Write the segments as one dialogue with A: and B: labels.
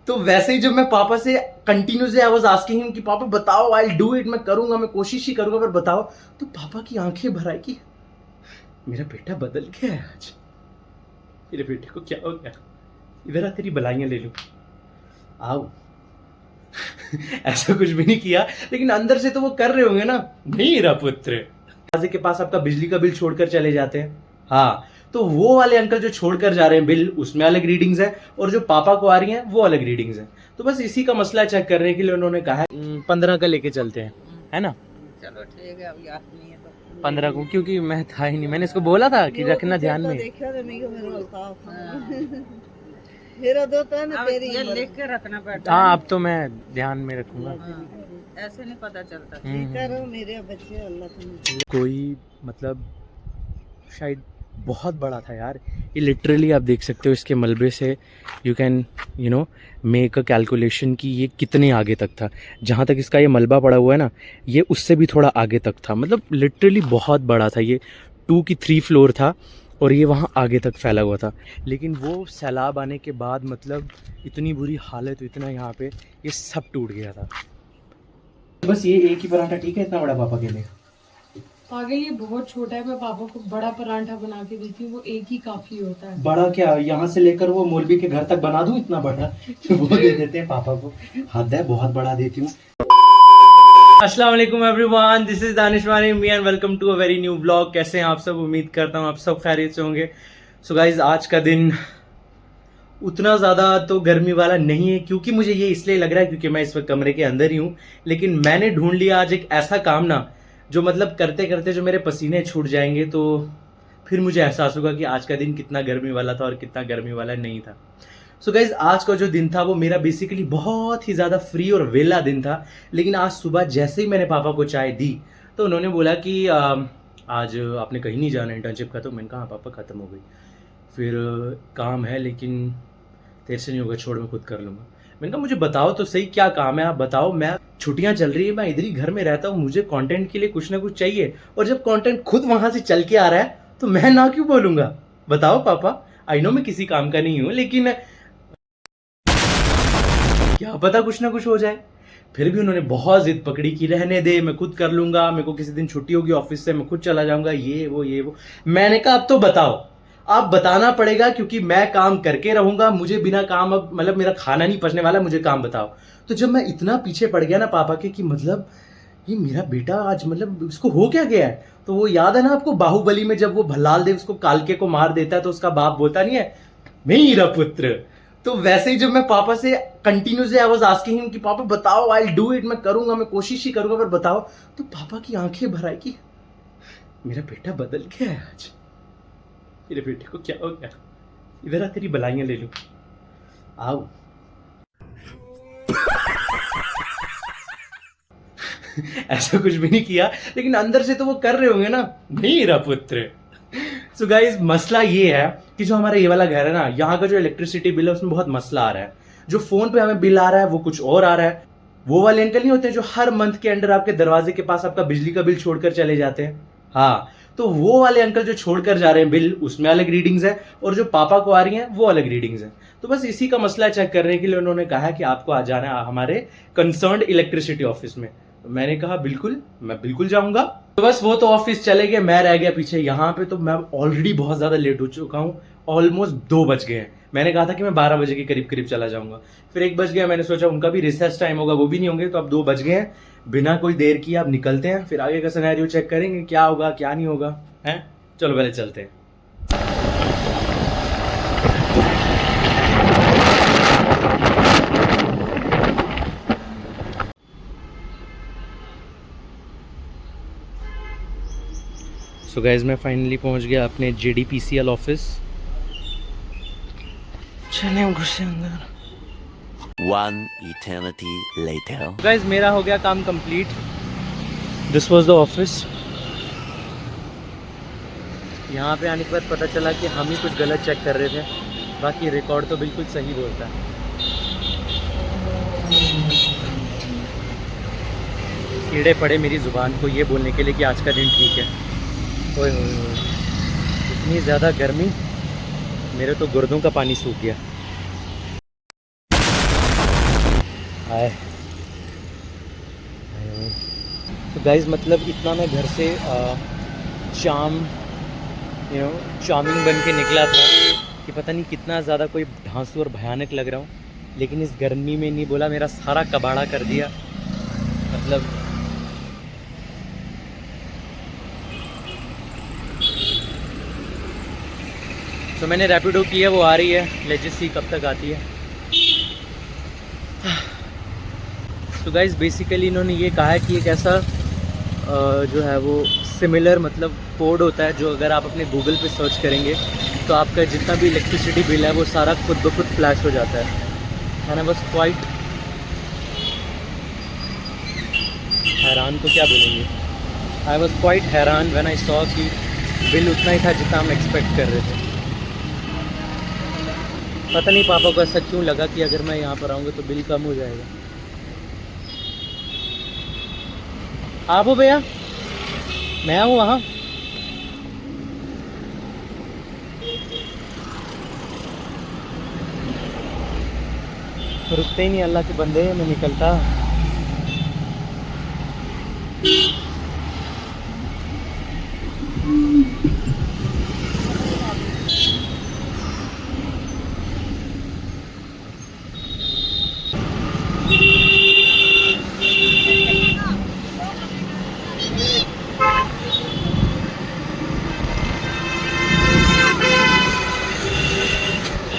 A: तो वैसे ही जब मैं पापा से continuously I was asking him कि पापा बताओ, आई डू इट, मैं करूंगा, मैं कोशिश ही करूंगा, पर बताओ। तो पापा की आंखें भर आई कि मेरा बेटा बदल गया है आज। मेरे बेटे को क्या हो गया? इधर आ, तेरी बलाइयां ले लूं। आओ। ऐसा कुछ भी नहीं किया, लेकिन अंदर से तो वो कर रहे होंगे ना, मेरा पुत्र। दरवाजे के पास आपका बिजली का बिल छोड़कर चले जाते हैं। हाँ, तो वो वाले अंकल जो छोड़कर जा रहे हैं बिल, उसमें अलग रीडिंग्स है, और जो पापा को आ रही हैं वो अलग रीडिंग्स है। तो बस इसी का मसला चेक करने के लिए उन्होंने कहा है 15 का लेके चलते हैं, है ना?
B: चलो ठीक है, अब याद नहीं है तो
A: 15 को, क्योंकि मैं था ही नहीं, मैंने इसको बोला था कि रखना ध्यान में।
B: मेरा दो तो है ना, तेरी ये लिख के रखना पड़ता है।
A: हाँ, अब तो मैं ध्यान में रखूंगा।
B: ऐसे नहीं पता चलता।
A: करो
B: मेरे बच्चे, अल्लाह तुम्हें।
A: कोई मतलब शायद बहुत बड़ा था यार ये, लिटरली आप देख सकते हो इसके मलबे से you can make a calculation कि ये कितने आगे तक था। जहाँ तक इसका ये मलबा पड़ा हुआ है ना, ये उससे भी थोड़ा आगे तक था। मतलब लिटरली बहुत बड़ा था ये, 2 की 3 फ्लोर था, और ये वहाँ आगे तक फैला हुआ था। लेकिन वो सैलाब आने के बाद मतलब इतनी बुरी हालत, इतना यहाँ पे ये सब टूट गया था। बस ये एक ही पराठा ठीक है इतना बड़ा पापा के लिए?
C: आगे ये बहुत छोटा है, मैं पापा को बड़ा परांठा बना के देती हूँ, वो एक ही काफी होता है।
A: बड़ा क्या, यहाँ से लेकर वो मौलवी के घर तक बना दूं इतना बड़ा? वो दे देते हैं पापा को, हद है, बहुत बड़ा देती हूँ। अस्सलाम वालेकुम everyone, this is Danish Wani me and welcome to a very new vlog. कैसे हैं आप सब? उम्मीद करता हूँ आप सब खैरियत से होंगे। सो गाइज, आज का दिन उतना ज़्यादा तो गर्मी वाला नहीं है, क्योंकि मुझे ये इसलिए लग रहा है क्योंकि मैं इस वक्त कमरे के अंदर ही हूँ। लेकिन मैंने ढूंढ लिया आज एक ऐसा काम ना, जो मतलब करते करते जो मेरे पसीने छूट जाएंगे, तो फिर मुझे एहसास होगा कि आज का दिन कितना गर्मी वाला था और कितना गर्मी वाला नहीं था। सो गाइज, आज का जो दिन था वो मेरा बेसिकली बहुत ही ज़्यादा फ्री और वेला दिन था। लेकिन आज सुबह जैसे ही मैंने पापा को चाय दी तो उन्होंने बोला कि आज आपने कहीं नहीं जाना इंटर्नशिप का। तो मैंने कहा पापा ख़त्म हो गई, फिर काम है लेकिन तेरे से नहीं होगा, छोड़ मैं खुद कर लूँगा। मैंने कहा मुझे बताओ तो सही क्या काम है, आप बताओ। मैं छुट्टियां चल रही है, मैं इधर ही घर में रहता हूँ, मुझे कंटेंट के लिए कुछ ना कुछ चाहिए, और जब कंटेंट खुद वहां से चल के आ रहा है तो मैं ना क्यों बोलूंगा? बताओ पापा। आई नो मैं किसी काम का नहीं हूं, लेकिन क्या पता कुछ ना कुछ हो जाए। फिर भी उन्होंने बहुत जिद पकड़ी कि रहने दे, मैं खुद कर लूंगा, मेरे को किसी दिन छुट्टी होगी ऑफिस से, मैं खुद चला जाऊंगा, ये वो। मैंने कहा अब तो बताओ, आप बताना पड़ेगा, क्योंकि मैं काम करके रहूंगा, मुझे बिना काम अब मतलब मेरा खाना नहीं पचने वाला, मुझे काम बताओ। तो जब मैं इतना पीछे पड़ गया ना पापा के कि मतलब ये मेरा बेटा आज मतलब इसको हो क्या गया है, तो वो याद है ना आपको बाहुबली में जब वो भल्लाल देव उसको कालके को मार देता है तो उसका बाप बोलता नहीं है मेरा पुत्र। तो वैसे ही जब मैं पापा से continuously I was asking him कि पापा बताओ, आई डू इट, मैं करूंगा, मैं कोशिश ही करूंगा, पर बताओ। तो पापा की आंखें भर आई कि मेरा बेटा बदल गया है आज। मेरे बेटे को क्या हो गया? इधर आ, तेरी बलाइयां ले लूं। आओ। ऐसा कुछ भी नहीं किया, लेकिन अंदर से तो वो कर रहे होंगे ना, मेरा पुत्र। सो गाइज, मसला ये है कि जो हमारा ये वाला घर है ना, यहाँ का जो इलेक्ट्रिसिटी बिल है उसमें बहुत मसला आ रहा है। जो फोन पे हमें बिल आ रहा है वो कुछ और आ रहा है। वो वाले अंकल नहीं होते जो हर मंथ के अंदर आपके दरवाजे के पास आपका बिजली का बिल छोड़कर चले जाते हैं? हाँ, तो वो वाले अंकल जो छोड़कर जा रहे हैं बिल, उसमें अलग रीडिंग्स है, और जो पापा को आ रही हैं वो अलग रीडिंग्स है। तो बस इसी का मसला चेक करने के लिए उन्होंने कहा कि आपको आ जाना है हमारे कंसर्न्ड इलेक्ट्रिसिटी ऑफिस में। तो मैंने कहा बिल्कुल, मैं बिल्कुल जाऊंगा। तो बस वो तो ऑफिस चले गए, मैं रह गया पीछे यहाँ पे। तो मैं ऑलरेडी बहुत ज्यादा लेट हो चुका हूँ, ऑलमोस्ट 2 बज गए हैं। मैंने कहा था कि मैं 12 बजे के करीब करीब चला जाऊंगा, फिर 1 बज गया। मैंने सोचा उनका भी रिसेस टाइम होगा, वो भी नहीं होंगे, तो अब 2 बज गए हैं। बिना कोई देर किए आप निकलते हैं, फिर आगे का सिनेरियो चेक करेंगे क्या होगा क्या नहीं होगा, है? चलो पहले चलते हैं। सो गाइज, मैं फाइनली पहुंच गया अपने JDPCL ऑफिस। चले हम घुसे अंदर।
D: One eternity later.
A: गाइज, मेरा हो गया काम complete. This was the office. यहाँ पे आने के बाद पता चला कि हम ही कुछ गलत चेक कर रहे थे, बाकी रिकॉर्ड तो बिल्कुल सही बोलता है। कीड़े पड़े मेरी जुबान को ये बोलने के लिए कि आज का दिन ठीक है। ओए होए होए, इतनी ज़्यादा गर्मी, मेरे तो गुर्दों का पानी सूख गया। हाय। तो गाइज़ मतलब इतना मैं घर से चार्मिंग बन के निकला था कि पता नहीं कितना ज़्यादा कोई ढांसू और भयानक लग रहा हूँ, लेकिन इस गर्मी में नहीं बोला, मेरा सारा कबाड़ा कर दिया। मतलब तो मैंने रैपिडो की है, वो आ रही है, लेट्स सी कब तक आती है। तो गाइज़ बेसिकली इन्होंने ये कहा है कि एक ऐसा जो है वो सिमिलर मतलब कोड होता है जो अगर आप अपने गूगल पे सर्च करेंगे तो आपका जितना भी इलेक्ट्रिसिटी बिल है वो सारा खुद ब खुद फ्लैश हो जाता है। एंड आई वाज क्वाइट हैरान, तो क्या बोलेंगे, आई वाज क्वाइट हैरान व्हेन आई सॉ कि बिल उतना ही था जितना हम एक्सपेक्ट कर रहे थे। पता नहीं पापा को ऐसा क्यों लगा कि अगर मैं यहाँ पर आऊँगा तो बिल कम हो जाएगा। आप हो भैया, मैं हूँ वहाँ। रुकते ही नहीं अल्लाह के बंदे, मैं निकलता।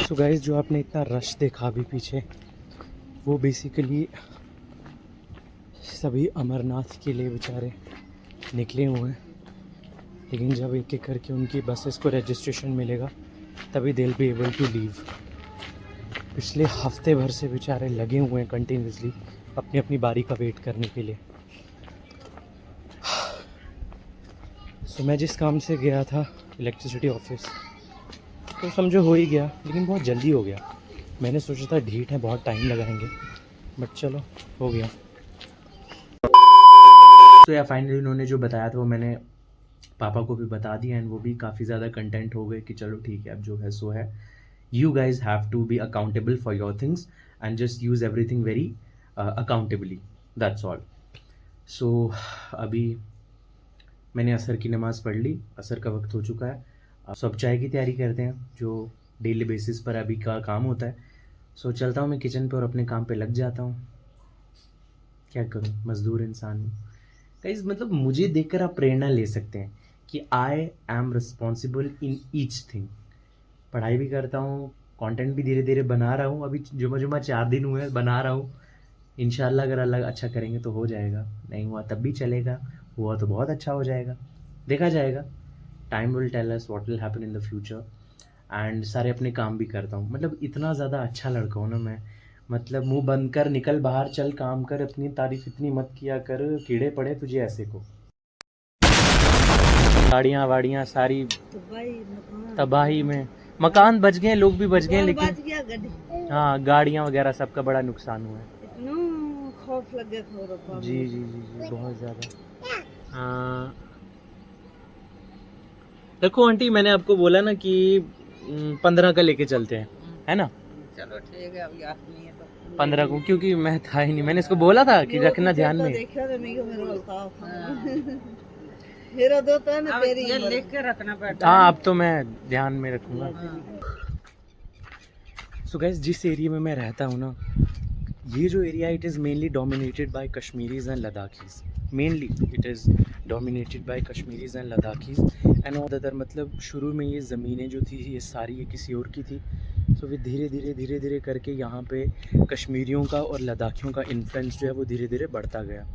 A: तो गाइस जो आपने इतना रश देखा अभी पीछे, वो बेसिकली सभी अमरनाथ के लिए बेचारे निकले हुए हैं, लेकिन जब एक एक करके उनकी बसेस को रजिस्ट्रेशन मिलेगा तभी they will be able to leave. पिछले हफ्ते भर से बेचारे लगे हुए हैं कंटिन्यूसली अपनी अपनी बारी का वेट करने के लिए। सो मैं जिस काम से गया था इलेक्ट्रिसिटी ऑफिस, तो समझो हो ही गया, लेकिन बहुत जल्दी हो गया। मैंने सोचा था ढीठ है, बहुत टाइम लगाएंगे, बट चलो हो गया। तो यार फाइनली उन्होंने जो बताया था वो मैंने पापा को भी बता दिया, एंड वो भी काफ़ी ज़्यादा कंटेंट हो गए कि चलो ठीक है, अब जो है सो है। You guys have to be accountable for your things and just use everything very accountably, that's all. So अभी मैंने असर की नमाज़ पढ़ ली, असर का वक्त हो चुका है। सब चाय की तैयारी करते हैं जो डेली बेसिस पर अभी का काम होता है। सो चलता हूँ मैं किचन पे और अपने काम पे लग जाता हूँ। क्या करूँ, मज़दूर इंसान हूँ गाइस। मतलब मुझे देखकर आप प्रेरणा ले सकते हैं कि I am responsible in each thing. पढ़ाई भी करता हूँ, कंटेंट भी धीरे धीरे बना रहा हूँ। अभी जुमा 4 दिन हुए हैं, बना रहा हूँ। इंशाल्लाह अगर अल्लाह अच्छा करेंगे तो हो जाएगा, नहीं हुआ तब भी चलेगा, हुआ तो बहुत अच्छा हो जाएगा, देखा जाएगा। Time will tell us what will happen in the future. And सारे अपने काम भी करता हूँ। मतलब इतना ज़्यादा अच्छा लड़का हूँ ना मैं, मतलब मुंह बंद कर निकल बाहर, चल काम कर, अपनी तारीफ इतनी मत किया कर, कीड़े पड़े तुझे ऐसे को। गाड़ियाँ वाड़ियाँ सारी तबाही में, मकान बच गए, लोग भी बच गए, लेकिन हाँ गाड़ियाँ वगैरह सबका बड़ा नुकसान हुआ है।
B: खौफ लगे थोड़ा।
A: जी जी जी जी बहुत ज़्यादा। देखो आंटी, मैंने आपको बोला ना कि 15 का लेके चलते हैं, है ना?
B: चलो ठीक है, अभी याद नहीं है तो
A: 15 को, क्योंकि मैं था ही नहीं। मैंने इसको बोला था कि रखना ध्यान में।
B: देखा तो नहीं, मेरा दो तो ना तेरी ये लिख के रखना पड़ता।
A: हाँ अब तो मैं ध्यान में रखूँगा। सो गाइस जिस एरिया में मैं रहता हूँ ना, ये जो area it is mainly dominated by Kashmiris and Ladakhis. Mainly it is dominated by Kashmiris and Ladakhis and all other. मतलब शुरू में ये ज़मीनें जो थी ये सारी ये किसी और की थी। सो फिर धीरे धीरे करके यहाँ पे कश्मीरियों का और लद्दाखियों का इन्फ्लुएंस जो है वो धीरे धीरे बढ़ता गया।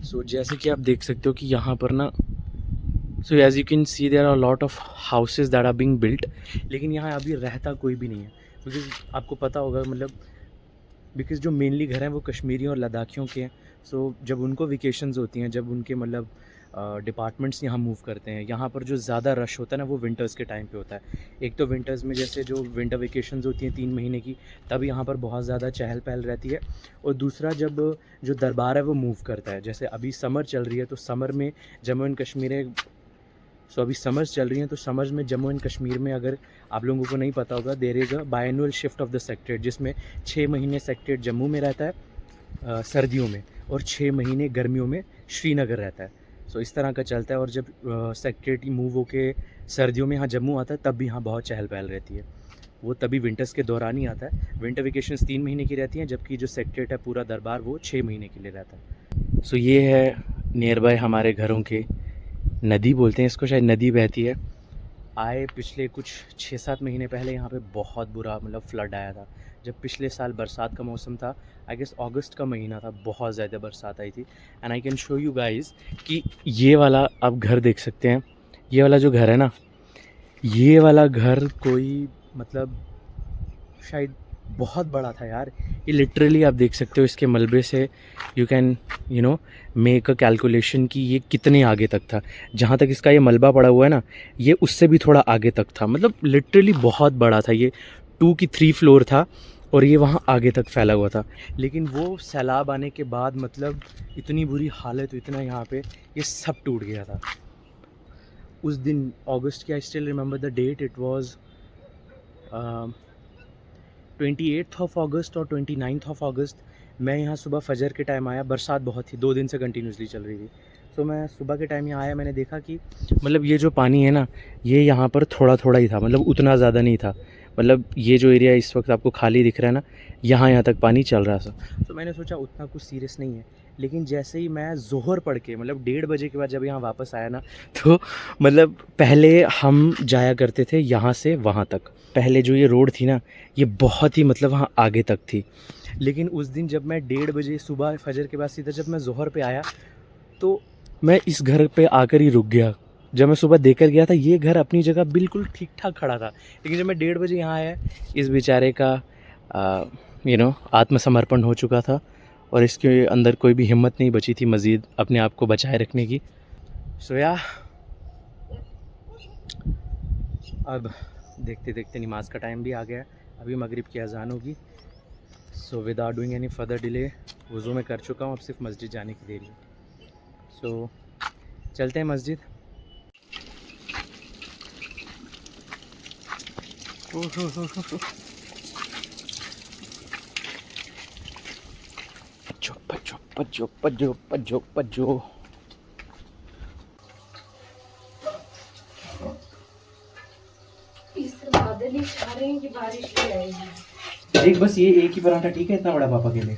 A: सो जैसे कि आप देख सकते हो कि यहाँ पर ना, so as you can see there are lot of houses that are being built, लेकिन यहाँ अभी रहता कोई भी नहीं है। बिकॉज आपको पता होगा, मतलब बिकॉज जो मेनली घर हैं वो कश्मीरियों और लद्दाखियों के हैं। सो जब उनको वेकेशंस होती हैं, जब उनके मतलब डिपार्टमेंट्स यहाँ मूव करते हैं, यहाँ पर जो ज़्यादा रश होता है ना वो विंटर्स के टाइम पे होता है। एक तो विंटर्स में जैसे जो विंटर वेकेशंस होती हैं 3 महीने की, तब यहाँ पर बहुत ज़्यादा चहल पहल रहती है। और दूसरा जब जो दरबार है वो मूव करता है, जैसे अभी समर चल रही है तो समर में जम्मू एंड कश्मीर सो अभी समर्स चल रही हैं तो समर्स में जम्मू एंड कश्मीर में, अगर आप लोगों को नहीं पता होगा, there is a biannual shift of the secretariat, जिसमें 6 महीने सेक्रेटरीट जम्मू में रहता है सर्दियों में और 6 महीने गर्मियों में श्रीनगर रहता है। सो इस तरह का चलता है। और जब सेक्रेटरी मूव होके सर्दियों में यहाँ जम्मू आता है तब भी यहाँ बहुत चहल पहल रहती है। वो तभी विंटर्स के दौरान ही आता है। विंटर वेकेशंस 3 महीने की रहती हैं, जबकि जो सेक्रेट है पूरा दरबार वो 6 महीने के लिए रहता है। सो ये है नियर बाय हमारे घरों के नदी, बोलते हैं इसको, शायद नदी बहती है। आए पिछले कुछ 6-7 महीने पहले यहाँ पे बहुत बुरा मतलब फ्लड आया था। जब पिछले साल बरसात का मौसम था, आई गेस अगस्त का महीना था, बहुत ज़्यादा बरसात आई थी। And I can show you guys कि ये वाला आप घर देख सकते हैं। ये वाला जो घर है ना, ये वाला घर कोई मतलब शायद बहुत बड़ा था यार। ये लिटरली आप देख सकते हो इसके मलबे से you can make a calculation कि ये कितने आगे तक था। जहाँ तक इसका ये मलबा पड़ा हुआ है ना, ये उससे भी थोड़ा आगे तक था। मतलब लिटरली बहुत बड़ा था। ये 2 की 3 फ्लोर था और ये वहाँ आगे तक फैला हुआ था। लेकिन वो सैलाब आने के बाद मतलब इतनी बुरी हालत, इतना यहाँ पे ये सब टूट गया था। उस दिन अगस्त की, I still remember the date, it was 28th of August और 29th ऑफ अगस्त। मैं यहाँ सुबह फजर के टाइम आया। बरसात बहुत थी, 2 दिन से कंटिन्यूसली चल रही थी। तो मैं सुबह के टाइम यहाँ आया, मैंने देखा कि मतलब ये जो पानी है ना, ये यहाँ पर थोड़ा थोड़ा ही था, मतलब उतना ज़्यादा नहीं था। मतलब ये जो एरिया इस वक्त आपको खाली दिख रहा है ना, यहाँ तक पानी चल रहा था। तो मैंने सोचा उतना कुछ सीरियस नहीं है। लेकिन जैसे ही मैं ज़ोहर पढ़ के मतलब 1:30 बजे के बाद जब यहाँ वापस आया ना, तो मतलब पहले हम जाया करते थे यहाँ से वहाँ तक। पहले जो ये रोड थी ना, ये बहुत ही मतलब वहाँ आगे तक थी। लेकिन उस दिन जब मैं 1:30 बजे सुबह फजर के बाद सीधा जब मैं ज़ोहर पे आया, तो मैं इस घर पे आकर ही रुक गया। जब मैं सुबह देकर गया था, ये घर अपनी जगह बिल्कुल ठीक ठाक खड़ा था। लेकिन जब मैं 1:30 बजे यहाँ आया, इस बेचारे का आत्मसमर्पण हो चुका था और इसके अंदर कोई भी हिम्मत नहीं बची थी मज़ीद अपने आप को बचाए रखने की। सो या अब देखते देखते नमाज का टाइम भी आ गया। अभी मगरिब की अजान होगी। So without doing any further delay, वज़ू में कर चुका हूँ, अब सिर्फ मस्जिद जाने की देरी है। सो चलते हैं मस्जिद। पज्जो पज्जो पज्जो पज्जो।
C: इस बादल ही छा रहे हैं कि बारिश भी आएगी।
A: देख बस ये एक ही पराठा ठीक है इतना बड़ा पापा के लिए।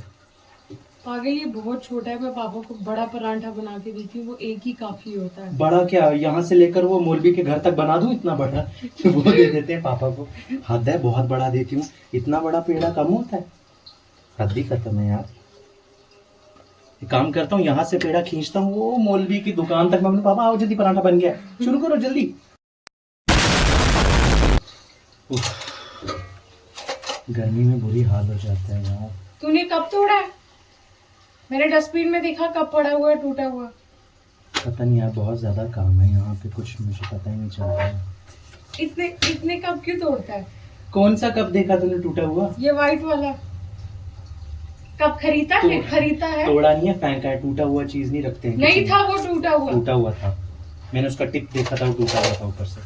C: पागल, ये बहुत छोटा है। मैं पापा को बड़ा परांठा बना के देती हूँ, वो एक ही काफी होता है।
A: बड़ा क्या, यहाँ से लेकर वो मौलवी के घर तक बना दूं इतना बड़ा? वो दे देते हैं पापा को। हद है, बहुत बड़ा देती हूँ। इतना बड़ा पेड़ा कम होता है, हद ही खत्म है यार। एक काम करता हूँ, यहाँ से पेड़ा खींचता हूँ वो मौलवी की दुकान तक। मैं पापा आओ जल्दी, पराठा बन गया, शुरू करो जल्दी। गर्मी में बुरी हाल हो जाता है यार।
C: तूने कब तोड़ा है? मैंने डस्टबिन में देखा कब पड़ा हुआ है टूटा हुआ।
A: पता नहीं यार, बहुत ज्यादा काम है यहाँ पे, कुछ मुझे पता ही नहीं चल रहा है।
C: इतने कप क्यों तोड़ता है?
A: कौन सा कप देखा तूने टूटा हुआ?
C: ये व्हाइट वाला कप खरीदा है।
A: तोड़ा नहीं है, फेंका है। टूटा हुआ चीज नहीं रखते हैं।
C: नहीं था वो टूटा हुआ
A: था। मैंने उसका टिप देखा था, वो टूटा हुआ था ऊपर से।